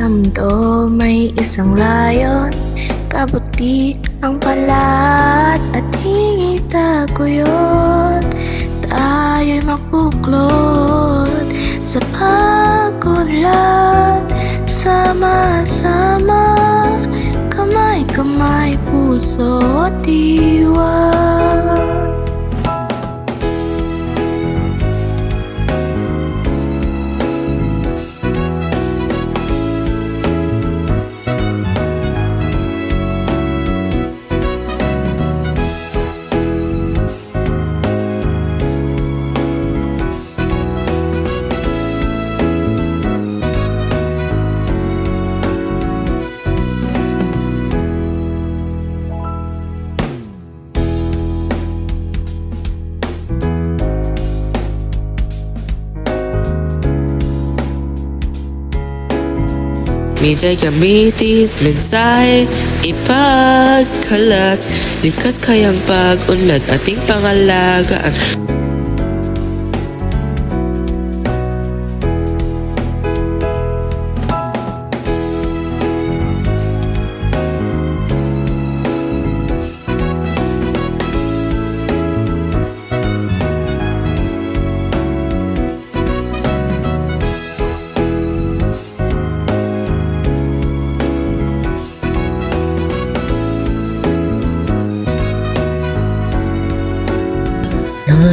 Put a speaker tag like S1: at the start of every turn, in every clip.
S1: mundo may isang layon, kabuti ang palat at hingi taguyod. Tayo'y makuklod sa pag-unlad, sama-sama, kamay-kamay, puso at diwa.
S2: Medya'y gamitin, mensahe, ipagkalat, likas kayang pag-unlad ating pangalagaan.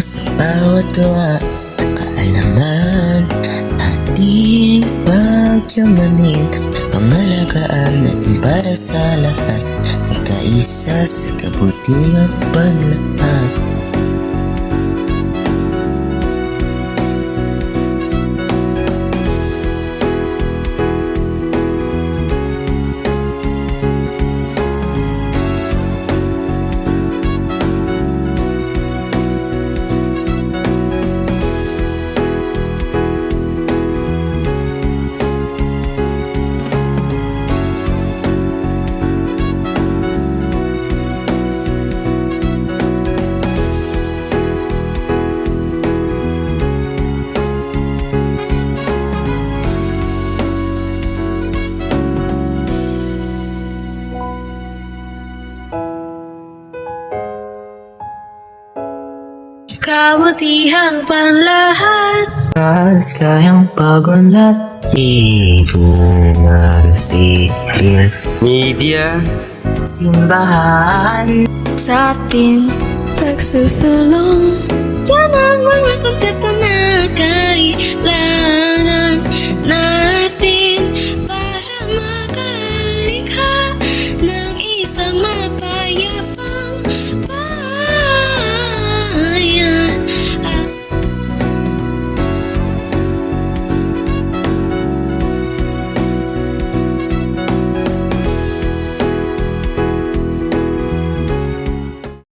S3: Sa bawat gawa, kaalaman, ating pagyamanin, pangalagaan natin para sa lahat, magkaisa sa kabutihan panlahat.
S1: Kabutihang panlahat,
S3: Kas kayang pag-unlad, ibumarsilin,
S2: Media,
S3: simbahan,
S1: sa ating pagsusulong, yan ang mga kontekto na kailangan.